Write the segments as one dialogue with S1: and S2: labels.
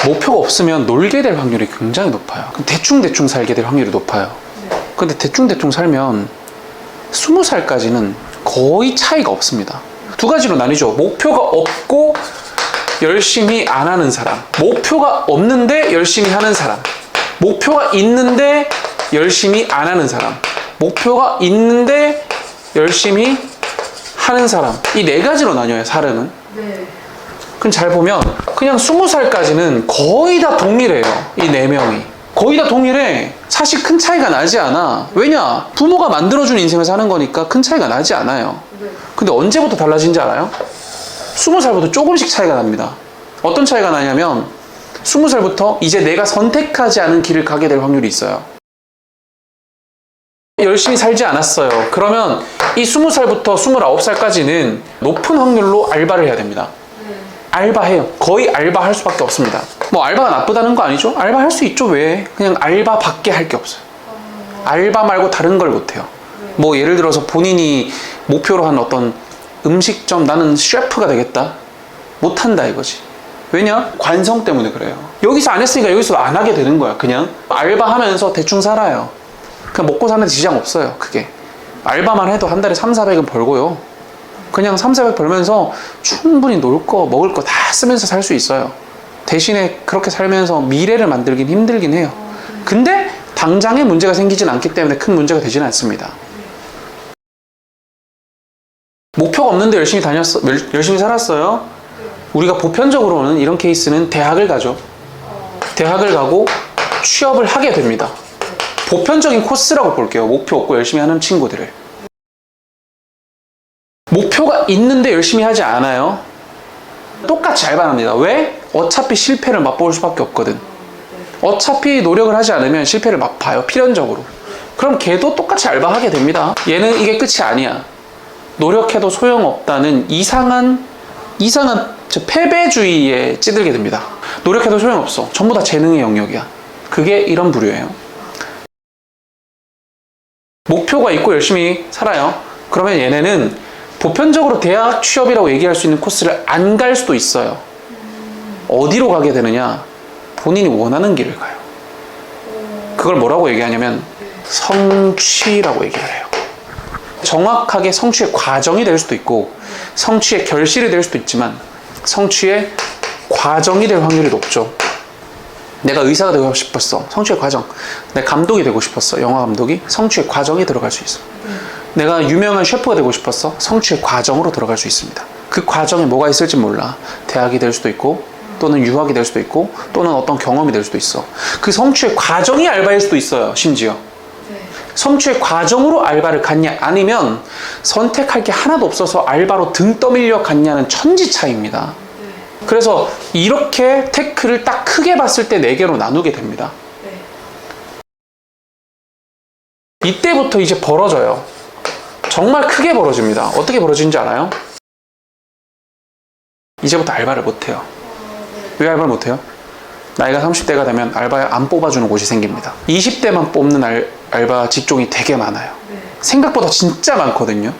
S1: 목표가 없으면 놀게 될 확률이 굉장히 높아요. 대충 살게 될 확률이 높아요. 근데 대충 살면 20살까지는 거의 차이가 없습니다. 두 가지로 나뉘죠. 목표가 없고 열심히 안 하는 사람, 목표가 없는데 열심히 하는 사람, 목표가 있는데 열심히 안 하는 사람, 목표가 있는데 열심히 하는 사람. 이 네 가지로 나뉘어요, 사람은.
S2: 네.
S1: 그럼 잘 보면 그냥 20살까지는 거의 다 동일해요. 이 네 명이 거의 다 동일해. 사실 큰 차이가 나지 않아. 왜냐? 부모가 만들어준 인생을 사는 거니까 큰 차이가 나지 않아요.
S2: 네.
S1: 근데 언제부터 달라진지 알아요? 20살부터 조금씩 차이가 납니다. 어떤 차이가 나냐면 20살부터 이제 내가 선택하지 않은 길을 가게 될 확률이 있어요. 열심히 살지 않았어요. 그러면 이 20살부터 29살까지는 높은 확률로 알바를 해야 됩니다. 알바해요. 거의 알바할 수밖에 없습니다. 뭐 알바가 나쁘다는 거 아니죠? 알바할 수 있죠. 왜? 그냥 알바밖에 할 게 없어요. 알바 말고 다른 걸 못해요. 뭐 예를 들어서 본인이 목표로 한 어떤 음식점, 나는 셰프가 되겠다, 못한다 이거지. 왜냐? 관성 때문에 그래요. 여기서 안 했으니까 여기서 안 하게 되는 거야. 그냥 알바하면서 대충 살아요. 그냥 먹고 사는 데 지장 없어요. 그게 알바만 해도 한 달에 300~400은 벌고요. 그냥 300~400 벌면서 충분히 놀 거 먹을 거 다 쓰면서 살 수 있어요. 대신에 그렇게 살면서 미래를 만들긴 힘들긴 해요. 근데 당장에 문제가 생기진 않기 때문에 큰 문제가 되지는 않습니다. 목표가 없는데 열심히 살았어요. 우리가 보편적으로는 이런 케이스는 대학을 가죠. 대학을 가고 취업을 하게 됩니다. 보편적인 코스라고 볼게요. 목표 없고 열심히 하는 친구들을. 목표가 있는데 열심히 하지 않아요. 똑같이 알바합니다. 왜? 어차피 실패를 맛볼 수밖에 없거든. 어차피 노력을 하지 않으면 실패를 맛봐요. 필연적으로. 그럼 걔도 똑같이 알바하게 됩니다. 얘는 이게 끝이 아니야. 노력해도 소용없다는 이상한 패배주의에 찌들게 됩니다. 노력해도 소용없어. 전부 다 재능의 영역이야. 그게 이런 부류예요. 목표가 있고 열심히 살아요. 그러면 얘네는 보편적으로 대학 취업이라고 얘기할 수 있는 코스를 안 갈 수도 있어요. 어디로 가게 되느냐? 본인이 원하는 길을 가요. 그걸 뭐라고 얘기하냐면 성취라고 얘기를 해요. 정확하게 성취의 과정이 될 수도 있고 성취의 결실이 될 수도 있지만 성취의 과정이 될 확률이 높죠. 내가 의사가 되고 싶었어. 성취의 과정. 내가 감독이 되고 싶었어. 영화 감독이. 성취의 과정이 들어갈 수 있어. 내가 유명한 셰프가 되고 싶었어. 성취의 과정으로 들어갈 수 있습니다. 그 과정에 뭐가 있을지 몰라. 대학이 될 수도 있고 또는 유학이 될 수도 있고 또는 어떤 경험이 될 수도 있어. 그 성취의 과정이 알바일 수도 있어요. 심지어. 성취의 과정으로 알바를 갔냐 아니면 선택할 게 하나도 없어서 알바로 등 떠밀려 갔냐는 천지 차이입니다. 그래서 이렇게 태클을 딱 크게 봤을 때 4개로 나누게 됩니다. 이때부터 이제 벌어져요. 정말 크게 벌어집니다. 어떻게 벌어지는지 알아요? 이제부터 알바를 못해요. 왜 알바를 못해요? 나이가 30대가 되면 알바에 안 뽑아주는 곳이 생깁니다. 20대만 뽑는 알바 직종이 되게 많아요. 생각보다 진짜 많거든요.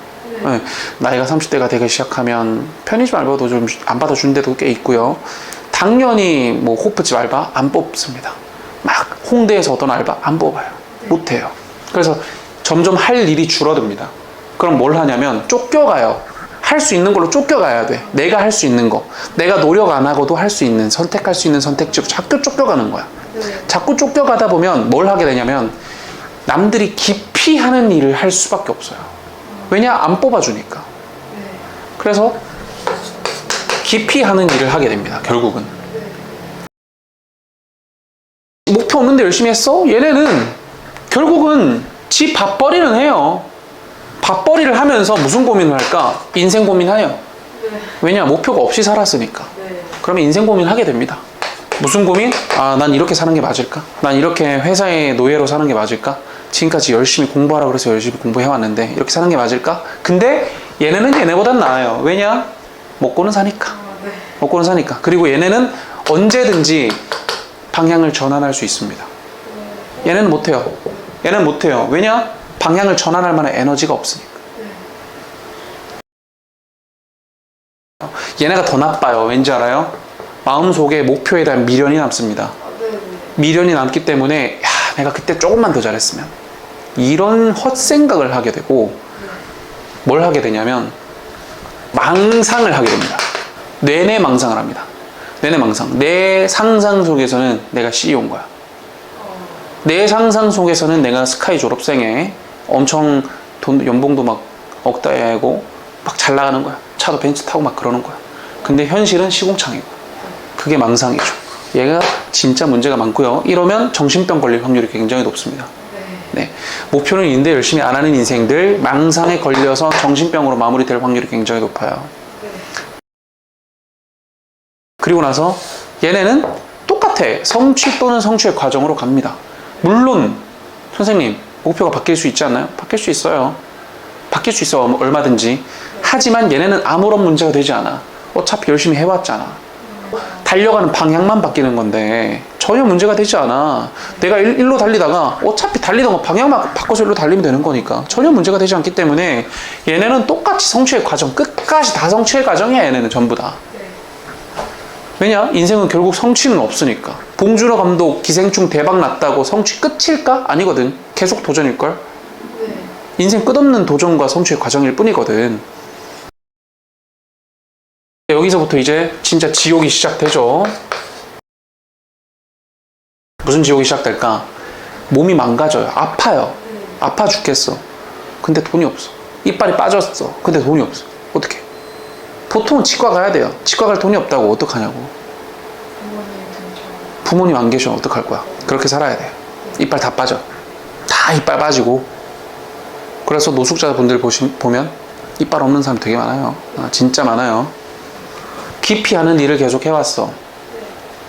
S1: 네. 나이가 30대가 되기 시작하면 편의점 알바도 좀 안 받아주는 데도 꽤 있고요. 당연히 뭐 호프집 알바 안 뽑습니다. 막 홍대에서 어떤 알바 안 뽑아요. 못해요. 그래서 점점 할 일이 줄어듭니다. 그럼 뭘 하냐면 쫓겨가요. 할 수 있는 걸로 쫓겨가야 돼. 내가 할 수 있는 거. 내가 노력 안 하고도 할 수 있는, 선택할 수 있는 선택지로 자꾸 쫓겨가는 거야. 자꾸 쫓겨가다 보면 뭘 하게 되냐면 남들이 깊이 하는 일을 할 수밖에 없어요. 왜냐? 안 뽑아주니까. 그래서 깊이 하는 일을 하게 됩니다. 결국은. 목표 없는데 열심히 했어? 얘네는 결국은 지 밥벌이는 해요. 밥벌이를 하면서 무슨 고민을 할까? 인생 고민해요. 왜냐? 목표가 없이 살았으니까. 그러면 인생 고민하게 됩니다. 무슨 고민? 아, 난 이렇게 사는 게 맞을까? 난 이렇게 회사의 노예로 사는 게 맞을까? 지금까지 열심히 공부하라 그래서 열심히 공부해왔는데 이렇게 사는 게 맞을까? 근데 얘네는 얘네보단 나아요. 왜냐? 먹고는 사니까. 먹고는 사니까. 그리고 얘네는 언제든지 방향을 전환할 수 있습니다. 얘네는 못해요. 얘는 못해요. 왜냐? 방향을 전환할 만한 에너지가 없으니까. 얘네가 더 나빠요. 왠지 알아요? 마음속에 목표에 대한 미련이 남습니다. 미련이 남기 때문에 야, 내가 그때 조금만 더 잘했으면, 이런 헛생각을 하게 되고, 뭘 하게 되냐면 망상을 하게 됩니다. 내내 망상을 합니다. 내내 망상. 내 상상 속에서는 내가 CEO인 거야. 내 상상 속에서는 내가 스카이 졸업생에 엄청 연봉도 막 억다이고 막 잘 나가는 거야. 차도 벤츠 타고 막 그러는 거야. 근데 현실은 시궁창이고. 그게 망상이죠. 얘가 진짜 문제가 많고요. 이러면 정신병 걸릴 확률이 굉장히 높습니다. 네. 목표는 있는데 열심히 안 하는 인생들, 망상에 걸려서 정신병으로 마무리될 확률이 굉장히 높아요. 그리고 나서 얘네는 똑같아. 성취 또는 성취의 과정으로 갑니다. 물론 선생님, 목표가 바뀔 수 있지 않나요? 바뀔 수 있어요. 바뀔 수 있어, 얼마든지. 하지만 얘네는 아무런 문제가 되지 않아. 어차피 열심히 해왔잖아. 달려가는 방향만 바뀌는 건데 전혀 문제가 되지 않아. 내가 일로 달리다가 어차피 달리던 거 방향만 바꿔서 일로 달리면 되는 거니까 전혀 문제가 되지 않기 때문에 얘네는 똑같이 성취의 과정, 끝까지 다 성취의 과정이야. 얘네는 전부 다. 왜냐? 인생은 결국 성취는 없으니까. 봉준호 감독 기생충 대박 났다고 성취 끝일까? 아니거든. 계속 도전일걸? 인생 끝없는 도전과 성취의 과정일 뿐이거든. 여기서부터 이제 진짜 지옥이 시작되죠. 무슨 지옥이 시작될까? 몸이 망가져요. 아파요. 아파 죽겠어. 근데 돈이 없어. 이빨이 빠졌어. 근데 돈이 없어. 어떡해? 보통은 치과 가야 돼요. 치과 갈 돈이 없다고 어떡하냐고. 부모님 안 계셔. 어떡할 거야? 그렇게 살아야 돼. 이빨 다 빠져. 다 이빨 빠지고. 그래서 노숙자분들 보면 이빨 없는 사람 되게 많아요. 진짜 많아요. 기피하는 일을 계속 해왔어.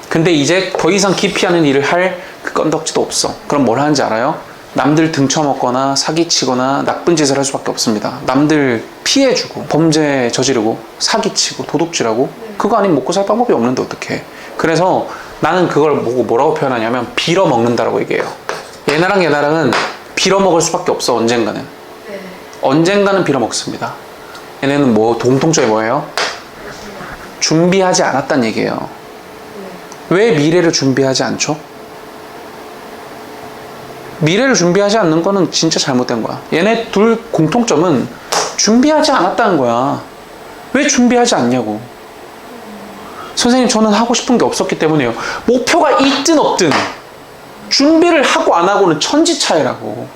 S1: 근데 이제 더 이상 기피하는 일을 할 그 건덕지도 없어. 그럼 뭘 하는지 알아요? 남들 등쳐먹거나 사기치거나 나쁜 짓을 할 수밖에 없습니다. 남들 피해주고 범죄 저지르고 사기치고 도둑질하고, 그거 아니면 먹고 살 방법이 없는데 어떡해. 그래서 나는 그걸 보고 뭐라고 표현하냐면 빌어먹는다라고 얘기해요. 얘나랑은 빌어먹을 수밖에 없어. 언젠가는. 언젠가는 빌어먹습니다. 얘네는 뭐 공통점이 뭐예요? 준비하지 않았단 얘기예요. 왜 미래를 준비하지 않죠? 미래를 준비하지 않는 거는 진짜 잘못된 거야. 얘네 둘 공통점은 준비하지 않았다는 거야. 왜 준비하지 않냐고. 선생님, 저는 하고 싶은 게 없었기 때문에요. 목표가 있든 없든 준비를 하고 안 하고는 천지 차이라고.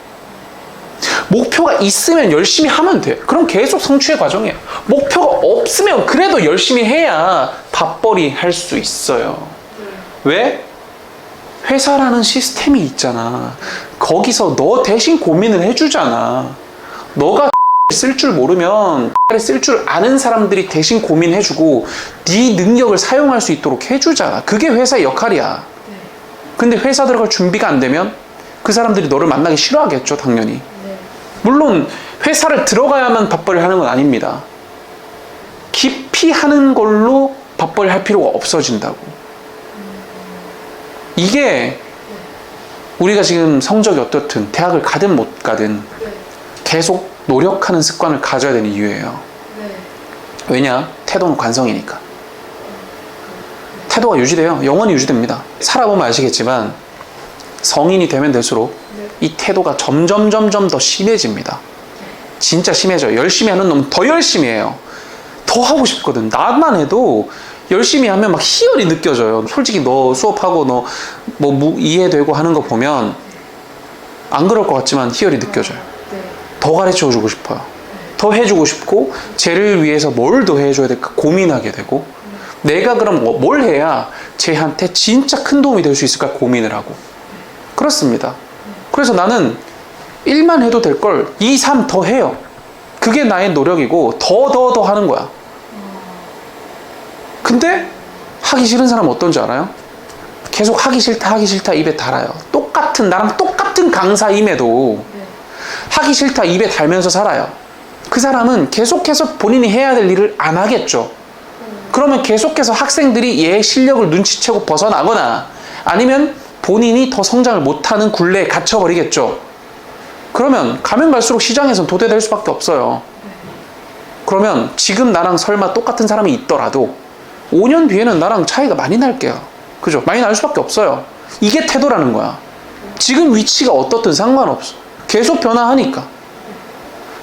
S1: 목표가 있으면 열심히 하면 돼. 그럼 계속 성취의 과정이야. 목표가 없으면 그래도 열심히 해야 밥벌이 할 수 있어요. 왜? 회사라는 시스템이 있잖아. 거기서 너 대신 고민을 해주잖아. 너가 쓸 줄 모르면 쓸 줄 아는 사람들이 대신 고민해주고 네 능력을 사용할 수 있도록 해주잖아. 그게 회사의 역할이야. 근데 회사 들어갈 준비가 안 되면 그 사람들이 너를 만나기 싫어하겠죠, 당연히. 물론 회사를 들어가야만 밥벌이를 하는 건 아닙니다. 깊이 하는 걸로 밥벌이를 할 필요가 없어진다고. 이게 우리가 지금 성적이 어떻든 대학을 가든 못 가든 계속 노력하는 습관을 가져야 되는 이유예요. 왜냐? 태도는 관성이니까. 태도가 유지돼요. 영원히 유지됩니다. 살아보면 아시겠지만 성인이 되면 될수록 이 태도가 점점 더 심해집니다. 진짜 심해져요. 열심히 하는 놈은 더 열심히 해요. 더 하고 싶거든. 나만 해도 열심히 하면 막 희열이 느껴져요. 솔직히 너 수업하고 너 뭐 이해되고 하는 거 보면 안 그럴 것 같지만 희열이 느껴져요. 더 가르쳐주고 싶어요. 더 해주고 싶고 쟤를 위해서 뭘 더 해줘야 될까 고민하게 되고, 내가 그럼 뭘 해야 쟤한테 진짜 큰 도움이 될 수 있을까 고민을 하고. 그렇습니다. 그래서 나는 1만 해도 될 걸 2, 3 더 해요. 그게 나의 노력이고 더 하는 거야. 근데 하기 싫은 사람은 어떤지 알아요? 계속 하기 싫다 입에 달아요. 나랑 똑같은 강사임에도 하기 싫다 입에 달면서 살아요. 그 사람은 계속해서 본인이 해야 될 일을 안 하겠죠. 그러면 계속해서 학생들이 얘의 실력을 눈치채고 벗어나거나 아니면 본인이 더 성장을 못하는 굴레에 갇혀버리겠죠. 그러면 가면 갈수록 시장에선 도태될 수밖에 없어요. 그러면 지금 나랑 설마 똑같은 사람이 있더라도 5년 뒤에는 나랑 차이가 많이 날게요. 그죠? 많이 날 수밖에 없어요. 이게 태도라는 거야. 지금 위치가 어떻든 상관없어. 계속 변화하니까.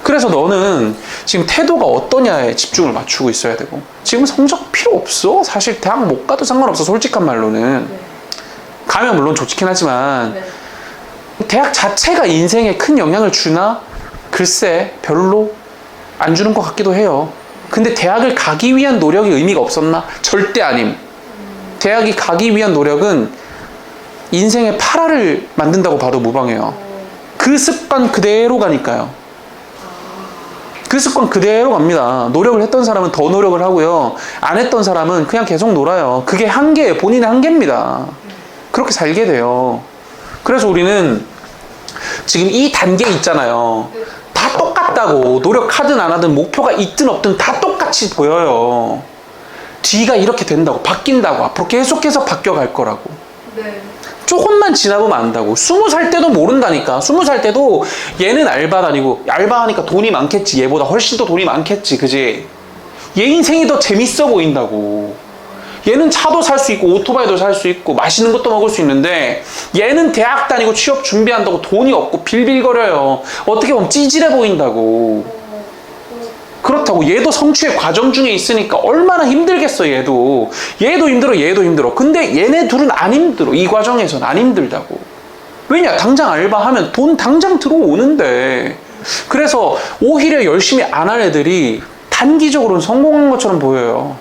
S1: 그래서 너는 지금 태도가 어떠냐에 집중을 맞추고 있어야 되고, 지금 성적 필요 없어. 사실 대학 못 가도 상관없어. 솔직한 말로는.
S2: 네.
S1: 가면 물론 좋긴 하지만
S2: 네.
S1: 대학 자체가 인생에 큰 영향을 주나? 글쎄 별로 안 주는 것 같기도 해요. 근데 대학을 가기 위한 노력이 의미가 없었나? 절대 아님. 대학이 가기 위한 노력은 인생의 파라를 만든다고 봐도 무방해요. 그 습관 그대로 가니까요. 그 습관 그대로 갑니다. 노력을 했던 사람은 더 노력을 하고요. 안 했던 사람은 그냥 계속 놀아요. 그게 한계예요. 본인의 한계입니다. 그렇게 살게 돼요. 그래서 우리는 지금 이 단계에 있잖아요. 다 똑같다고. 노력하든 안 하든 목표가 있든 없든 다 똑같이 보여요. 뒤가 이렇게 된다고. 바뀐다고. 앞으로 계속해서 바뀌어갈 거라고.
S2: 네.
S1: 조금만 지나보면 안다고. 20살 때도 모른다니까. 20살 때도 얘는 알바 다니고, 알바하니까 돈이 많겠지. 얘보다 훨씬 더 돈이 많겠지. 그지? 얘 인생이 더 재밌어 보인다고. 얘는 차도 살 수 있고 오토바이도 살 수 있고 맛있는 것도 먹을 수 있는데, 얘는 대학 다니고 취업 준비한다고 돈이 없고 빌빌거려요. 어떻게 보면 찌질해 보인다고. 그렇다고. 얘도 성취의 과정 중에 있으니까 얼마나 힘들겠어. 얘도 힘들어. 얘도 힘들어. 근데 얘네 둘은 안 힘들어. 이 과정에서는 안 힘들다고. 왜냐? 당장 알바하면 돈 당장 들어오는데. 그래서 오히려 열심히 안 한 애들이 단기적으로는 성공한 것처럼 보여요.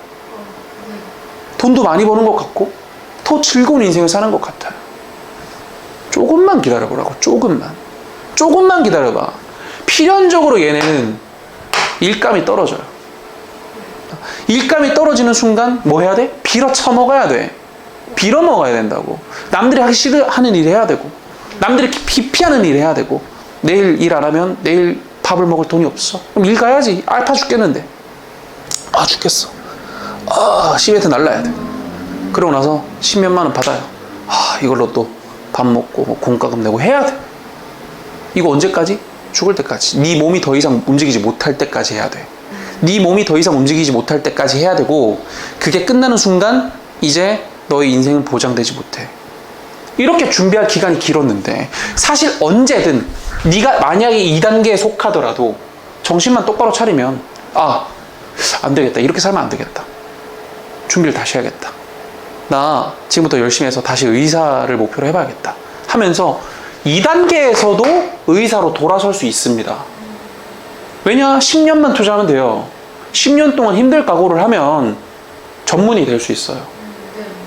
S1: 돈도 많이 버는 것 같고 더 즐거운 인생을 사는 것 같아요. 조금만 기다려보라고. 조금만 기다려봐. 필연적으로 얘네는 일감이 떨어져요. 일감이 떨어지는 순간 뭐 해야 돼? 빌어 처먹어야 돼. 빌어 먹어야 된다고. 남들이 하기 싫어하는 일 해야 되고, 남들이 기피하는 일 해야 되고, 내일 일 안 하면 내일 밥을 먹을 돈이 없어. 그럼 일 가야지. 아파 죽겠는데. 아 죽겠어. 시베트 날라야 돼. 그러고 나서 10몇만 원 받아요. 이걸로 또 밥 먹고 뭐 공과금 내고 해야 돼. 이거 언제까지? 죽을 때까지. 네 몸이 더 이상 움직이지 못할 때까지 해야 돼. 네 몸이 더 이상 움직이지 못할 때까지 해야 되고, 그게 끝나는 순간 이제 너의 인생은 보장되지 못해. 이렇게 준비할 기간이 길었는데, 사실 언제든 네가 만약에 2단계에 속하더라도 정신만 똑바로 차리면 안 되겠다. 이렇게 살면 안 되겠다. 준비를 다시 해야겠다. 나 지금부터 열심히 해서 다시 의사를 목표로 해봐야겠다 하면서 2단계에서도 의사로 돌아설 수 있습니다. 왜냐? 10년만 투자하면 돼요. 10년 동안 힘들 각오를 하면 전문의 될 수 있어요.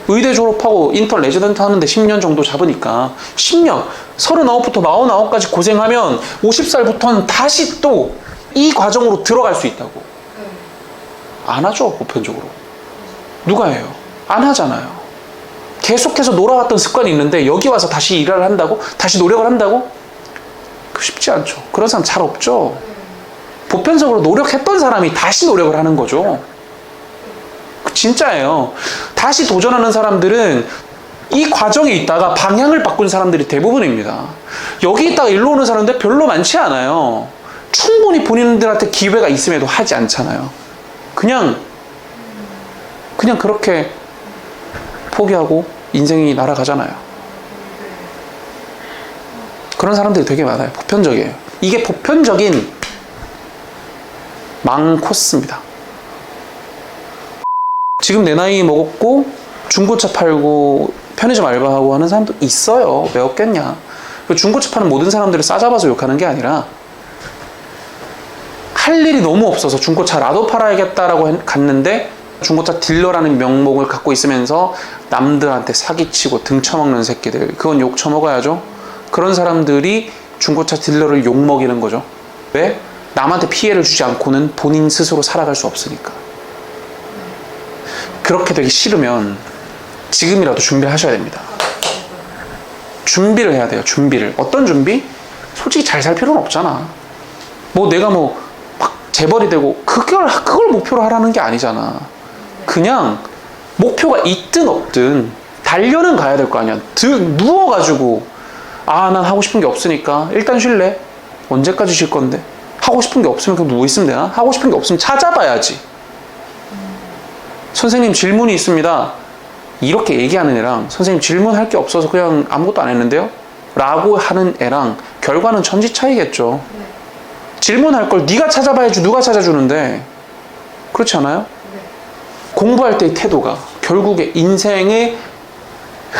S1: 의대 졸업하고 인턴 레지던트 하는데 10년 정도 잡으니까 10년, 39부터 49까지 고생하면 50살부터는 다시 또 이 과정으로 들어갈 수 있다고. 안 하죠, 보편적으로. 누가 해요? 안 하잖아요. 계속해서 놀아왔던 습관이 있는데 여기 와서 다시 일을 한다고? 다시 노력을 한다고? 그 쉽지 않죠. 그런 사람 잘 없죠. 보편적으로 노력했던 사람이 다시 노력을 하는 거죠. 진짜예요. 다시 도전하는 사람들은 이 과정에 있다가 방향을 바꾼 사람들이 대부분입니다. 여기 있다가 일로 오는 사람들 별로 많지 않아요. 충분히 본인들한테 기회가 있음에도 하지 않잖아요. 그냥 그렇게 포기하고 인생이 날아가잖아요. 그런 사람들이 되게 많아요. 보편적이에요. 이게 보편적인 망 코스입니다. 지금 내 나이 먹었고 중고차 팔고 편의점 알바하고 하는 사람도 있어요. 왜 없겠냐. 중고차 파는 모든 사람들을 싸잡아서 욕하는 게 아니라, 할 일이 너무 없어서 중고차 라도 팔아야겠다라고 갔는데 중고차 딜러라는 명목을 갖고 있으면서 남들한테 사기치고 등쳐먹는 새끼들, 그건 욕 처먹어야죠. 그런 사람들이 중고차 딜러를 욕먹이는 거죠. 왜? 남한테 피해를 주지 않고는 본인 스스로 살아갈 수 없으니까. 그렇게 되기 싫으면 지금이라도 준비를 하셔야 됩니다. 준비를 해야 돼요. 준비를. 어떤 준비? 솔직히 잘 살 필요는 없잖아. 내가 막 재벌이 되고 그걸 목표로 하라는 게 아니잖아. 그냥 목표가 있든 없든 달려는 가야 될 거 아니야. 누워가지고 난 하고 싶은 게 없으니까 일단 쉴래. 언제까지 쉴 건데? 하고 싶은 게 없으면 그냥 누워있으면 되나? 하고 싶은 게 없으면 찾아봐야지. 선생님 질문이 있습니다. 이렇게 얘기하는 애랑 선생님 질문할 게 없어서 그냥 아무것도 안 했는데요? 라고 하는 애랑 결과는 천지 차이겠죠.
S2: 네.
S1: 질문할 걸 네가 찾아봐야지 누가 찾아주는데. 그렇지 않아요?
S2: 네.
S1: 공부할 때의 태도가 결국에 인생의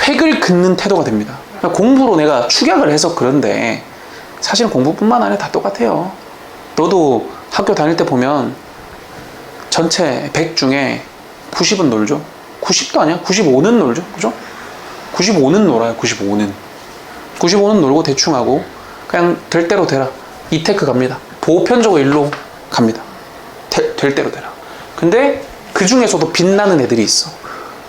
S1: 획을 긋는 태도가 됩니다. 공부로 내가 축약을 해서 그런데 사실은 공부뿐만 아니라 다 똑같아요. 너도 학교 다닐 때 보면 전체 100 중에 90은 놀죠. 90도 아니야? 95는 놀죠. 그죠? 95는 놀아요. 95는. 95는 놀고 대충 하고 그냥 될 대로 되라. 이테크 갑니다. 보편적으로 일로 갑니다. 될 대로 되라. 근데 그 중에서도 빛나는 애들이 있어.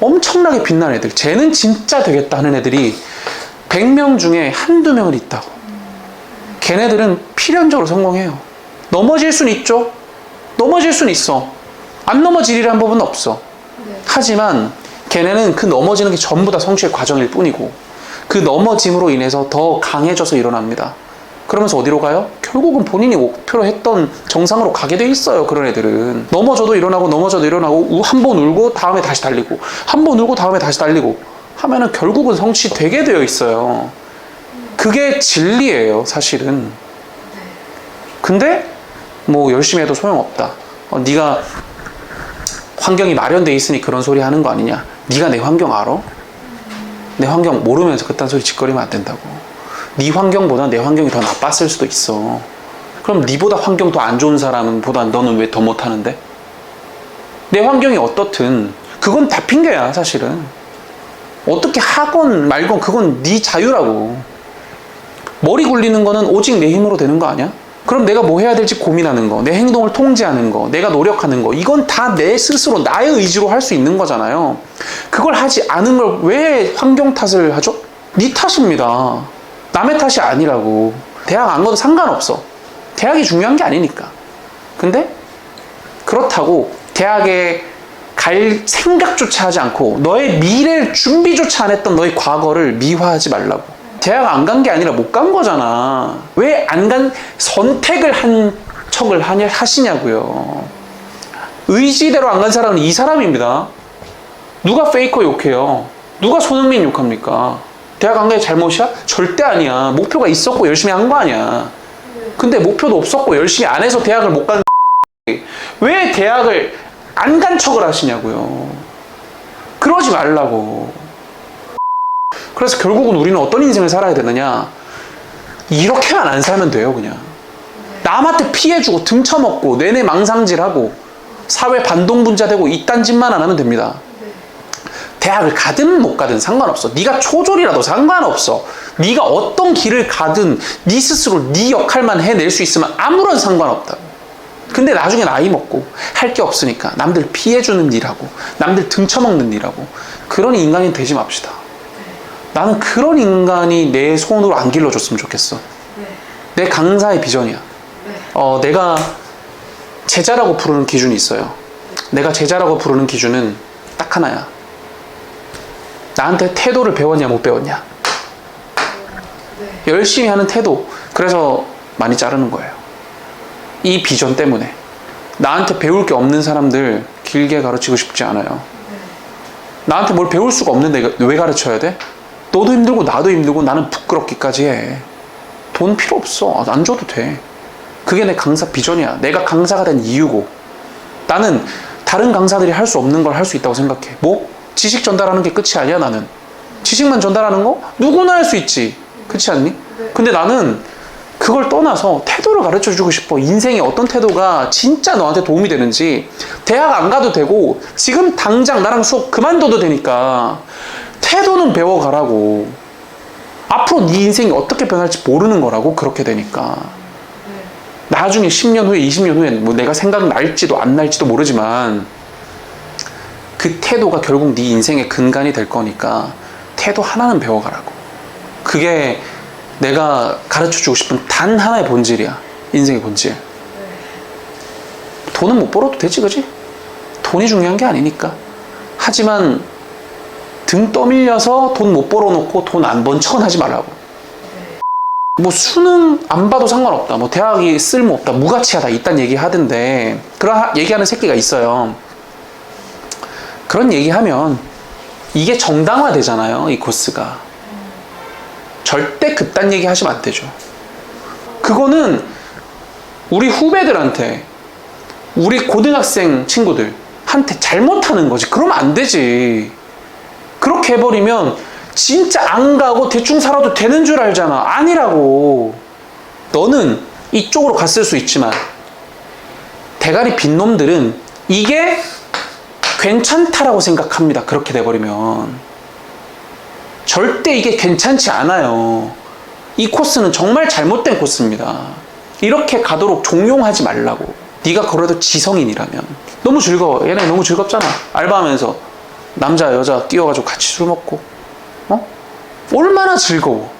S1: 엄청나게 빛나는 애들. 쟤는 진짜 되겠다 하는 애들이 100명 중에 한두 명은 있다고. 걔네들은 필연적으로 성공해요. 넘어질 수는 있죠. 넘어질 수는 있어. 안 넘어지리란 법은 없어.
S2: 네.
S1: 하지만 걔네는 그 넘어지는 게 전부 다 성취의 과정일 뿐이고 그 넘어짐으로 인해서 더 강해져서 일어납니다. 그러면서 어디로 가요? 결국은 본인이 목표로 했던 정상으로 가게 돼 있어요. 그런 애들은 넘어져도 일어나고 넘어져도 일어나고 한 번 울고 다음에 다시 달리고 한 번 울고 다음에 다시 달리고 하면은 결국은 성취되게 되어 있어요. 그게 진리예요, 사실은. 근데 뭐 열심히 해도 소용없다. 네가 환경이 마련돼 있으니 그런 소리 하는 거 아니냐. 네가 내 환경 알아? 내 환경 모르면서 그딴 소리 짓거리면 안 된다고. 네 환경보다 내 환경이 더 나빴을 수도 있어. 그럼 네보다 환경 더 안 좋은 사람은 보다 너는 왜 더 못하는데? 내 환경이 어떻든 그건 다 핑계야, 사실은. 어떻게 하건 말건 그건 네 자유라고. 머리 굴리는 거는 오직 내 힘으로 되는 거 아니야? 그럼 내가 뭐 해야 될지 고민하는 거, 내 행동을 통제하는 거, 내가 노력하는 거, 이건 다 내 스스로 나의 의지로 할 수 있는 거잖아요. 그걸 하지 않은 걸 왜 환경 탓을 하죠? 네 탓입니다. 남의 탓이 아니라고. 대학 안 가도 상관없어. 대학이 중요한 게 아니니까. 근데 그렇다고 대학에 갈 생각조차 하지 않고 너의 미래를 준비조차 안 했던 너의 과거를 미화하지 말라고. 대학 안 간 게 아니라 못 간 거잖아. 왜 안 간 선택을 한 척을 하시냐고요. 의지대로 안 간 사람은 이 사람입니다. 누가 페이커 욕해요? 누가 손흥민 욕합니까? 대학 안 간 게 잘못이야? 절대 아니야. 목표가 있었고 열심히 한 거 아니야. 근데 목표도 없었고 열심히 안 해서 대학을 못 간 왜 대학을 안 간 척을 하시냐고요. 그러지 말라고. 그래서 결국은 우리는 어떤 인생을 살아야 되느냐. 이렇게만 안 살면 돼요. 그냥 남한테 피해주고 등쳐먹고 내내 망상질하고 사회 반동분자되고 이딴 짓만 안 하면 됩니다. 대학을 가든 못 가든 상관없어. 네가 초졸이라도 상관없어. 네가 어떤 길을 가든 네 스스로 네 역할만 해낼 수 있으면 아무런 상관없다고. 근데 나중에 나이 먹고 할 게 없으니까 남들 피해주는 일하고 남들 등쳐먹는 일하고 그런 인간이 되지 맙시다. 나는 그런 인간이 내 손으로 안 길러줬으면 좋겠어. 내 강사의 비전이야. 내가 제자라고 부르는 기준이 있어요. 내가 제자라고 부르는 기준은 딱 하나야. 나한테 태도를 배웠냐 못 배웠냐. 열심히 하는 태도. 그래서 많이 자르는 거예요. 이 비전 때문에. 나한테 배울 게 없는 사람들 길게 가르치고 싶지 않아요. 나한테 뭘 배울 수가 없는데 왜 가르쳐야 돼? 너도 힘들고 나도 힘들고 나는 부끄럽기까지 해. 돈 필요 없어. 안 줘도 돼. 그게 내 강사 비전이야. 내가 강사가 된 이유고. 나는 다른 강사들이 할 수 없는 걸 할 수 있다고 생각해. 뭐? 지식 전달하는 게 끝이 아니야. 나는 지식만 전달하는 거 누구나 할 수 있지. 그렇지 않니? 근데 나는 그걸 떠나서 태도를 가르쳐주고 싶어. 인생에 어떤 태도가 진짜 너한테 도움이 되는지. 대학 안 가도 되고 지금 당장 나랑 수업 그만둬도 되니까 태도는 배워가라고. 앞으로 네 인생이 어떻게 변할지 모르는 거라고. 그렇게 되니까 나중에 10년 후에 20년 후에 뭐 내가 생각날지도 안 날지도 모르지만 그 태도가 결국 네 인생의 근간이 될 거니까 태도 하나는 배워가라고. 그게 내가 가르쳐주고 싶은 단 하나의 본질이야. 인생의 본질. 돈은 못 벌어도 되지, 그지? 돈이 중요한 게 아니니까. 하지만 등 떠밀려서 돈 못 벌어놓고 돈 안 번 척은 하지 말라고. 뭐 수능 안 봐도 상관없다. 뭐 대학이 쓸모없다. 무가치하다. 이딴 얘기 하던데 그런 얘기하는 새끼가 있어요. 그런 얘기하면 이게 정당화되잖아요, 이 코스가. 절대 그딴 얘기 하시면 안 되죠. 그거는 우리 후배들한테, 우리 고등학생 친구들한테 잘못하는 거지. 그러면 안 되지. 그렇게 해버리면 진짜 안 가고 대충 살아도 되는 줄 알잖아. 아니라고. 너는 이쪽으로 갔을 수 있지만 대가리 빈 놈들은 이게 괜찮다라고 생각합니다. 그렇게 돼버리면 절대 이게 괜찮지 않아요. 이 코스는 정말 잘못된 코스입니다. 이렇게 가도록 종용하지 말라고. 네가 그래도 지성인이라면. 너무 즐거워. 얘네 너무 즐겁잖아. 알바하면서 남자 여자 끼워가지고 같이 술 먹고, 얼마나 즐거워.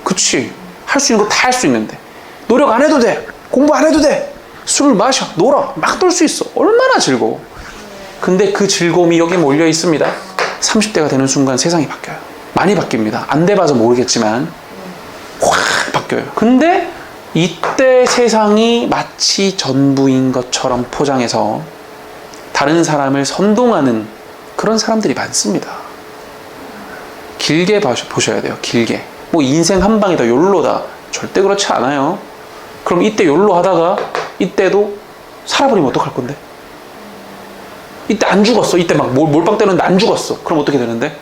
S1: 그치? 할 수 있는 거 다 할 수 있는데 노력 안 해도 돼. 공부 안 해도 돼. 술 마셔. 놀아. 막 놀 수 있어. 얼마나 즐거워. 근데 그 즐거움이 여기에 몰려 있습니다. 30대가 되는 순간 세상이 바뀌어요. 많이 바뀝니다. 안 돼봐서 모르겠지만 확 바뀌어요. 근데 이때 세상이 마치 전부인 것처럼 포장해서 다른 사람을 선동하는 그런 사람들이 많습니다. 길게 보셔야 돼요. 길게. 뭐 인생 한 방이다, 욜로다. 절대 그렇지 않아요. 그럼 이때 욜로 하다가 이때도 살아버리면 어떡할 건데? 이때 안 죽었어. 이때 막 몰빵 때렸는데 안 죽었어. 그럼 어떻게 되는데?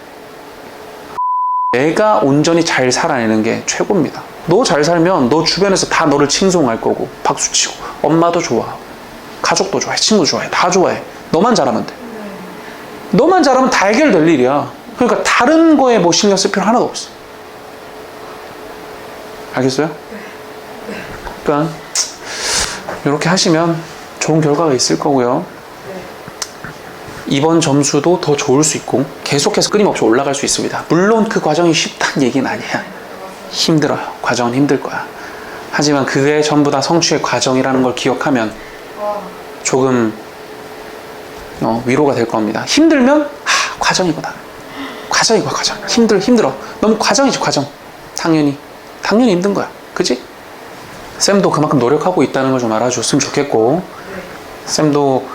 S1: 내가 온전히 잘 살아내는 게 최고입니다. 너 잘 살면 너 주변에서 다 너를 칭송할 거고 박수치고 엄마도 좋아, 가족도 좋아해, 친구도 좋아해, 다 좋아해. 너만 잘하면 돼. 너만 잘하면 다 해결될 일이야. 그러니까 다른 거에 뭐 신경 쓸 필요 하나도 없어. 알겠어요? 그러니까 이렇게 하시면 좋은 결과가 있을 거고요. 이번 점수도 더 좋을 수 있고 계속해서 끊임없이 올라갈 수 있습니다. 물론 그 과정이 쉽다는 얘기는 아니야. 힘들어요. 과정은 힘들 거야. 하지만 그게 전부 다 성취의 과정이라는 걸 기억하면 조금 위로가 될 겁니다. 힘들면 과정이구나. 과정이고 과정. 힘들어. 너무 과정이지 과정. 당연히 힘든 거야. 그치? 쌤도 그만큼 노력하고 있다는 걸 좀 알아줬으면 좋겠고, 쌤도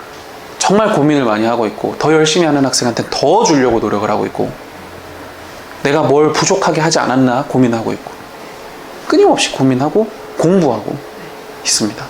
S1: 정말 고민을 많이 하고 있고 더 열심히 하는 학생한테 더 주려고 노력을 하고 있고, 내가 뭘 부족하게 하지 않았나 고민하고 있고, 끊임없이 고민하고 공부하고 있습니다.